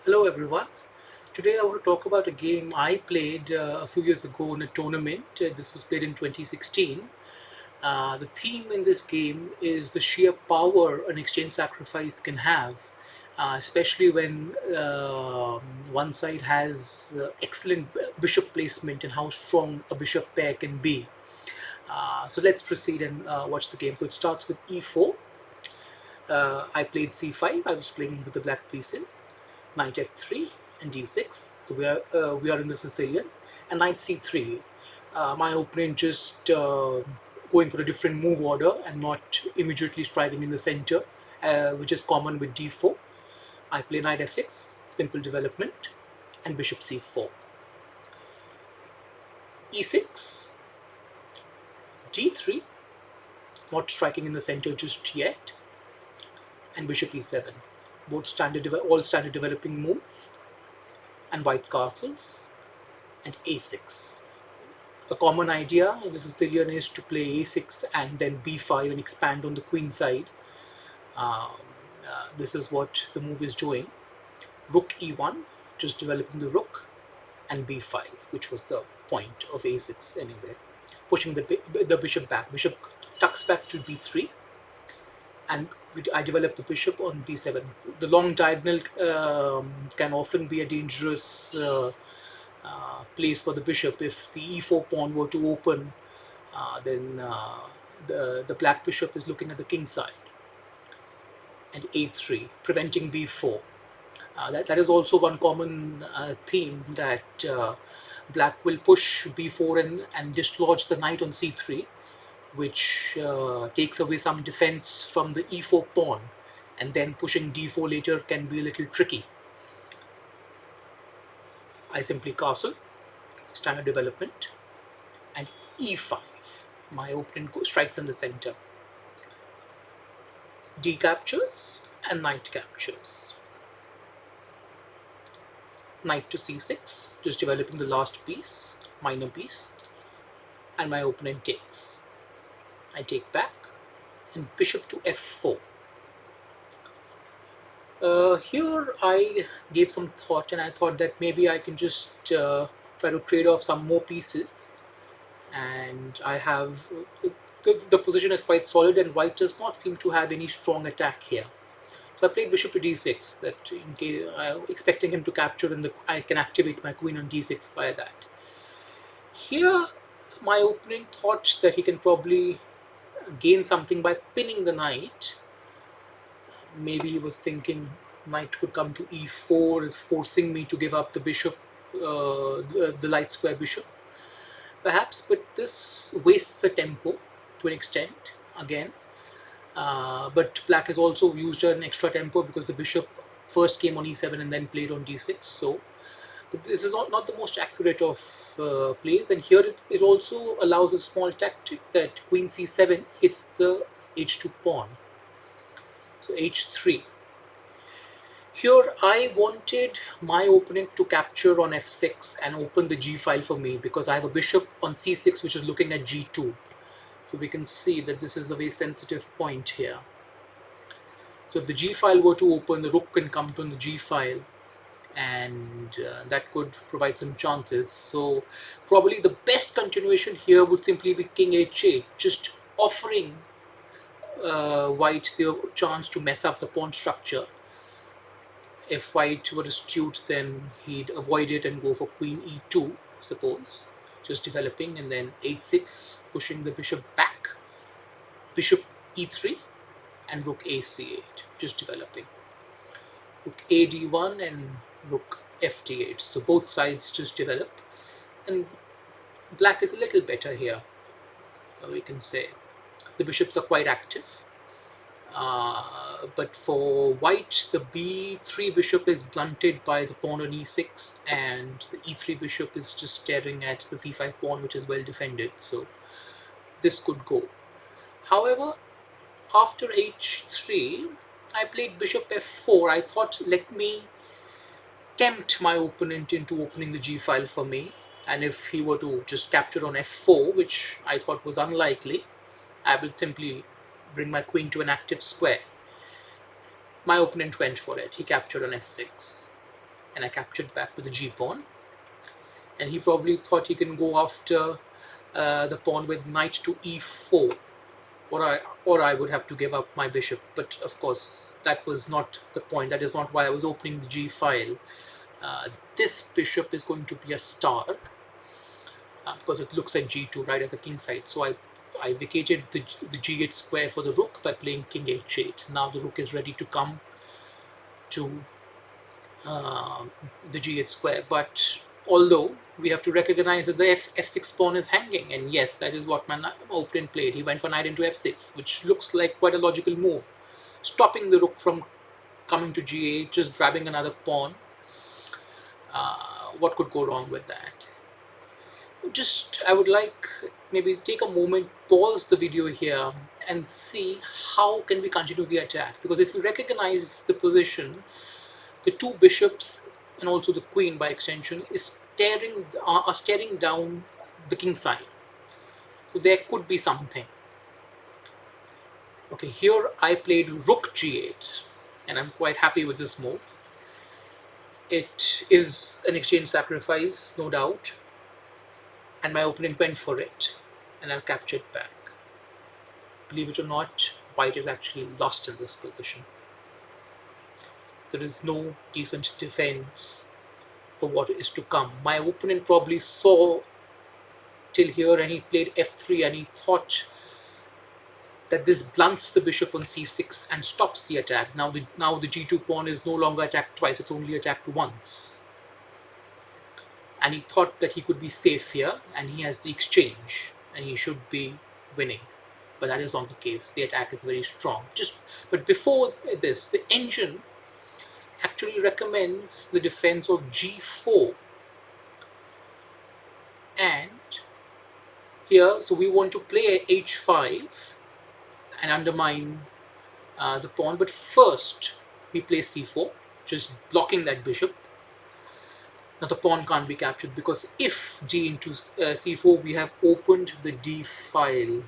Hello everyone. Today I want to talk about a game I played a few years ago in a tournament. This was played in 2016. The theme in this game is the sheer power an exchange sacrifice can have, especially when one side has excellent bishop placement and how strong a bishop pair can be. So let's proceed and watch the game. So it starts with e4. I played c5. I was playing with the black pieces. Knight f3 and d6. So we are in the Sicilian. And knight c3. My opponent just going for a different move order and not immediately striking in the center, which is common with d4. I play knight f6, simple development, and bishop c4. e6, d3, not striking in the center just yet, and bishop e7. Both all standard developing moves, and white castles, and a6. A common idea in the Sicilian is to play a6 and then b5 and expand on the queen side. Um, this is what the move is doing. Rook e1, just developing the rook, and b5, which was the point of a6 anyway. Pushing the bishop back. Bishop tucks back to b3, and I develop the bishop on b7. The long diagonal can often be a dangerous place for the bishop. If the e4 pawn were to open, then the black bishop is looking at the king side. And a3, preventing b4. That is also one common theme, that black will push b4 and dislodge the knight on c3, which takes away some defense from the e4 pawn, and then pushing d4 later can be a little tricky. I simply castle, standard development, and e5. My opponent strikes in the center. D captures and knight captures. Knight to c6, just developing the last piece, minor piece, and my opponent takes. I take back, and bishop to f4. Here I gave some thought, and I thought that maybe I can just try to trade off some more pieces, and I have the position is quite solid, and white does not seem to have any strong attack here. So I played bishop to d6, that in case expecting him to capture, and I can activate my queen on d6 via that. Here, my opponent thought that he can probably gain something by pinning the knight. Maybe he was thinking knight could come to e4, forcing me to give up the bishop, the light square bishop, perhaps. But this wastes the tempo to an extent again. But black has also used an extra tempo because the bishop first came on e7 and then played on d6. So, but this is not the most accurate of plays. And here it also allows a small tactic that queen c7 hits the h2 pawn. So h3. Here I wanted my opponent to capture on f6 and open the g file for me, because I have a bishop on c6 which is looking at g2. So we can see that this is a very sensitive point here. So if the g file were to open, the rook can come to the g file, and that could provide some chances. So probably the best continuation here would simply be king h8, just offering white the chance to mess up the pawn structure. If white were astute, then he'd avoid it and go for queen e2, suppose, just developing, and then h6, pushing the bishop back, bishop e3, and rook ac8, just developing, rook a d1 and rook f d8. So both sides just develop, and black is a little better here, we can say. The bishops are quite active. But for white, the b3 bishop is blunted by the pawn on e6, and the e3 bishop is just staring at the c5 pawn, which is well defended. So this could go. However, after h3, I played bishop f4. I thought, let me tempt my opponent into opening the g file for me, and if he were to just capture on f4, which I thought was unlikely, I will simply bring my queen to an active square. My opponent went for it. He captured on f6. and I captured back with the g pawn. And he probably thought he can go after the pawn with knight to e4, or I would have to give up my bishop. But of course, that was not the point. That is not why I was opening the g file. This bishop is going to be a star because it looks at g2 right at the king side. So I vacated the g8 square for the rook by playing king h8. Now the rook is ready to come to the g8 square. But although we have to recognize that the f6 pawn is hanging, and yes, that is what my opponent played. He went for knight into f6, which looks like quite a logical move, stopping the rook from coming to g8, just grabbing another pawn. What could go wrong with that? Just, I would like maybe take a moment, pause the video here, and see how can we continue the attack. Because if you recognize the position, the two bishops and also the queen by extension are staring down the king side. So there could be something. Okay, here I played rook g8, and I'm quite happy with this move. It is an exchange sacrifice, no doubt, and my opponent went for it, and I captured back. Believe it or not, white is actually lost in this position. There is no decent defense for what is to come. My opponent probably saw till here and he played f3, and he thought that this blunts the bishop on c6 and stops the attack. Now the g2 pawn is no longer attacked twice, it's only attacked once. And he thought that he could be safe here, and he has the exchange, and he should be winning. But that is not the case. The attack is very strong. But before this, the engine actually recommends the defense of g4. And here, so we want to play h5 and undermine the pawn. But first, we play c4, just blocking that bishop. Now the pawn can't be captured because if d into c4, we have opened the d file.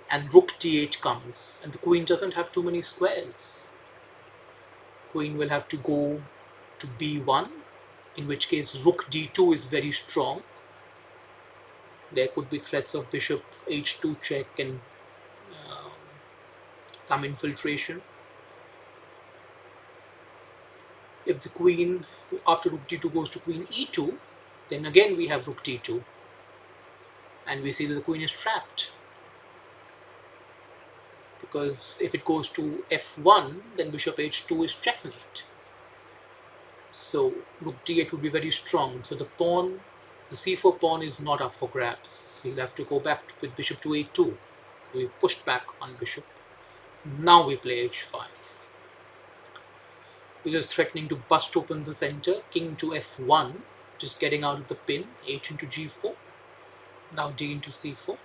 And rook d8 comes, and the queen doesn't have too many squares. Queen will have to go to b1, in which case rook d2 is very strong. There could be threats of bishop h2 check and some infiltration. If the queen, after rook d2 goes to queen e2, then again we have rook d2, and we see that the queen is trapped. Because if it goes to f1, then bishop h2 is checkmate. So rook d8 would be very strong. So the c4 pawn is not up for grabs. So you'll have to go back with bishop to a2. So we pushed back on bishop. Now we play h5. We're just threatening to bust open the center. King to f1, just getting out of the pin. H into g4. Now d into c4.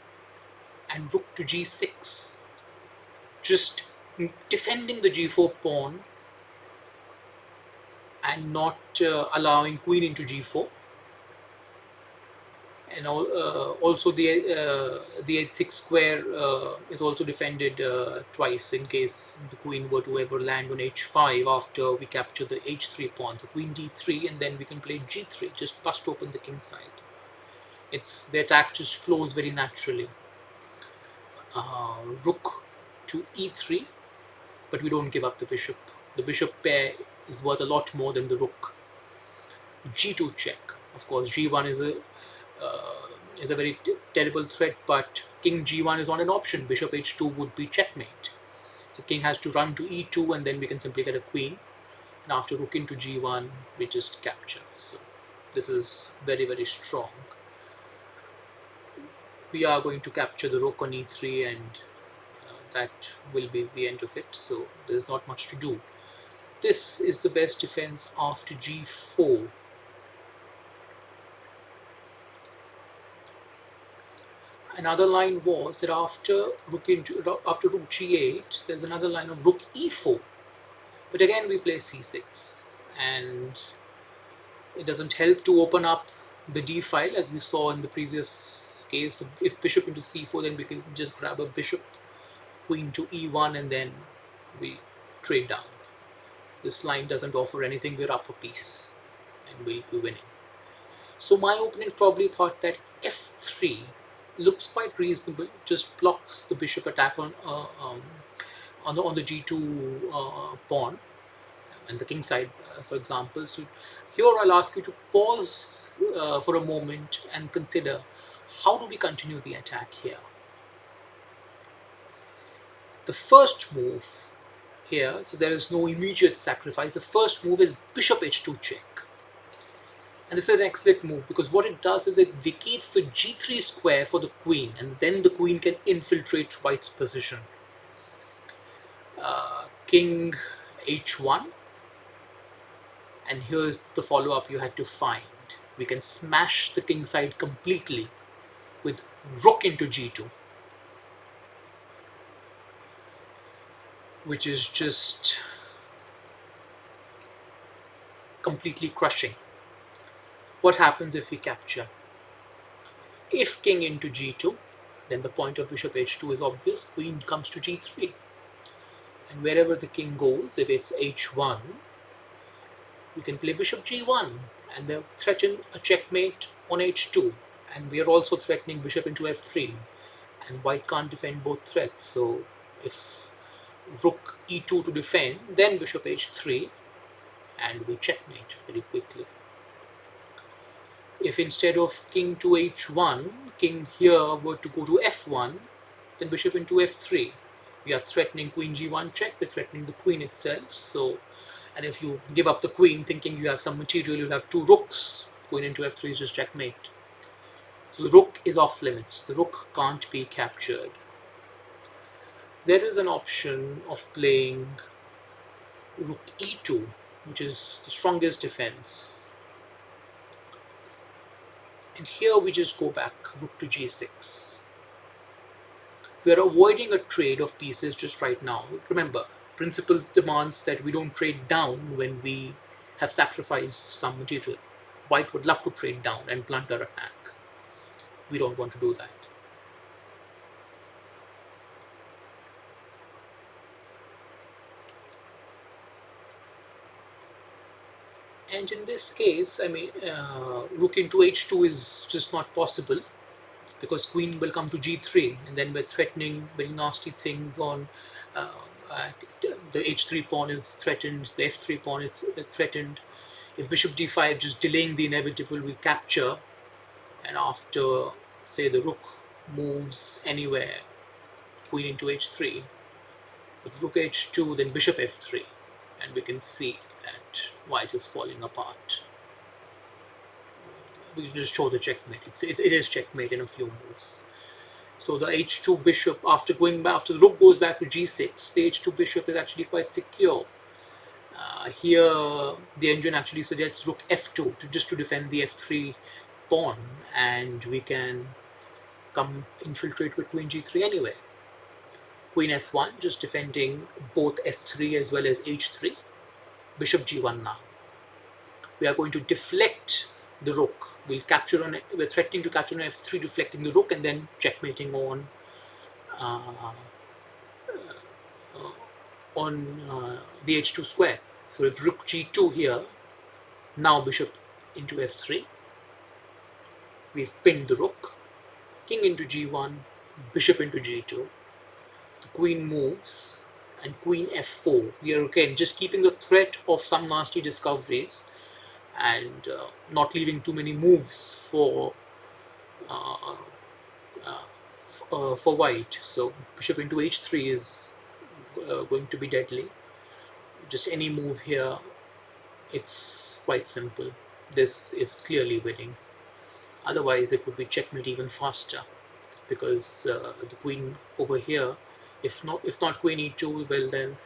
And rook to g6. Just defending the g4 pawn and not allowing queen into g4. And also the h6 square is also defended twice in case the queen were to ever land on h5 after we capture the h3 pawn. So queen d3, and then we can play g3, just bust open the king side. The attack just flows very naturally. Rook to e3, but we don't give up the bishop. The bishop pair is worth a lot more than the rook. g2 check. Of course, g1 is a very terrible threat, but king g1 is not an option. Bishop h2 would be checkmate. So king has to run to e2, and then we can simply get a queen. And after rook into g1, we just capture. So this is very, very strong. We are going to capture the rook on e3, and that will be the end of it. So there's not much to do. This is the best defense after g4. Another line was that after rook g8, there's another line of rook e4. But again, we play c6, and it doesn't help to open up the d file as we saw in the previous case. So if bishop into c4, then we can just grab a bishop, queen to e1, and then we trade down. This line doesn't offer anything, we're up a piece and we'll be winning. So my opponent probably thought that f3 looks quite reasonable, just blocks the bishop attack on the g2 pawn and the king side, for example. So here I'll ask you to pause for a moment and consider, how do we continue the attack here? The first move here, so there is no immediate sacrifice. The first move is bishop h2 check. And this is an excellent move because what it does is it vacates the g3 square for the queen, and then the queen can infiltrate white's position. King h1, and here's the follow-up you had to find. We can smash the king side completely with rook into g2, which is just completely crushing. What happens if we capture? If king into g2, then the point of bishop h2 is obvious. Queen comes to g3. And wherever the king goes, if it's h1, we can play bishop g1 and they threaten a checkmate on h2. And we are also threatening bishop into f3. And white can't defend both threats. So if rook e2 to defend, then bishop h3, and we checkmate very quickly. If instead of king to h1, king here were to go to f1, then bishop into f3. We are threatening queen g1 check, we're threatening the queen itself. So, and if you give up the queen thinking you have some material, you'll have two rooks. Queen into f3 is just checkmate. So the rook is off limits. The rook can't be captured. There is an option of playing rook e2, which is the strongest defense. And here we just go back, rook to g6. We are avoiding a trade of pieces just right now. Remember, principle demands that we don't trade down when we have sacrificed some material. White would love to trade down and blunt our attack. We don't want to do that. And in this case, I mean, rook into h2 is just not possible because queen will come to g3, and then we're threatening very nasty things on the h3 pawn is threatened, the f3 pawn is threatened. If bishop d5, just delaying the inevitable, we capture, and after, say, the rook moves anywhere, queen into h3, with rook h2, then bishop f3, and we can see that white is falling apart. We can just show the checkmate. It is checkmate in a few moves. So the h2 bishop, after the rook goes back to g6, the h2 bishop is actually quite secure. Here, the engine actually suggests rook f2 just to defend the f3 pawn, and we can come infiltrate with queen g3 anyway. Queen f1, just defending both f3 as well as h3. Bishop g1 now. We are going to deflect the rook. We're threatening to capture on f3, deflecting the rook, and then checkmating on the h2 square. So if rook g2 here, now bishop into f3. We've pinned the rook. King into g1, bishop into g2. The queen moves, and queen f4. We are again just keeping the threat of some nasty discoveries and not leaving too many moves for white. So bishop into h3 is going to be deadly. Just any move here, it's quite simple. This is clearly winning. Otherwise, it would be checkmate even faster, because the queen over here, if not queen e2, well then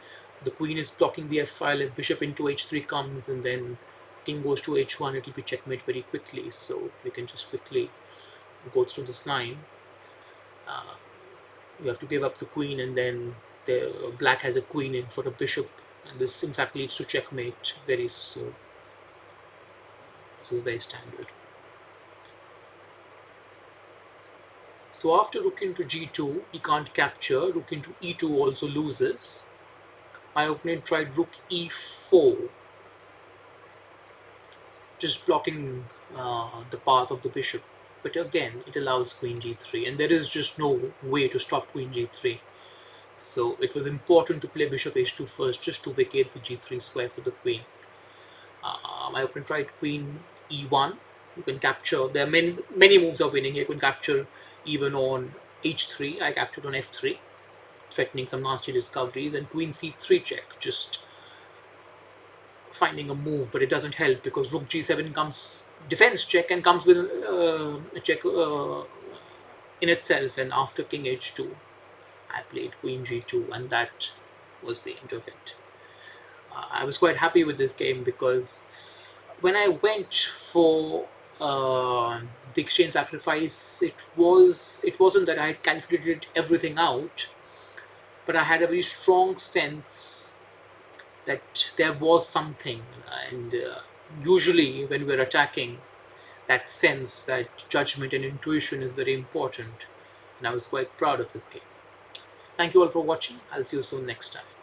the queen is blocking the f file. If bishop into h3 comes and then king goes to h1, it will be checkmate very quickly. So we can just quickly go through this line. You have to give up the queen, and then the black has a queen in for a bishop, and this in fact leads to checkmate very soon. This is very standard. So after rook into g2, he can't capture. Rook into e2 also loses. my opponent tried rook e4, just blocking the path of the bishop. But again, it allows queen g3, and there is just no way to stop queen g3. So it was important to play bishop h2 first, just to vacate the g3 square for the queen. My opponent tried queen e1. You can capture. There are many moves are winning. You can capture even on h3. I captured on f3, threatening some nasty discoveries, and queen c3 check, just finding a move, but it doesn't help because rook g7 comes defense check and comes with a check in itself. And after king h2, I played queen g2, and that was the end of it. I was quite happy with this game because when I went for the exchange sacrifice, it wasn't that I had calculated everything out, but I had a very strong sense that there was something. And usually when we're attacking, that sense, that judgment and intuition is very important. And I was quite proud of this game. Thank you all for watching. I'll see you soon next time.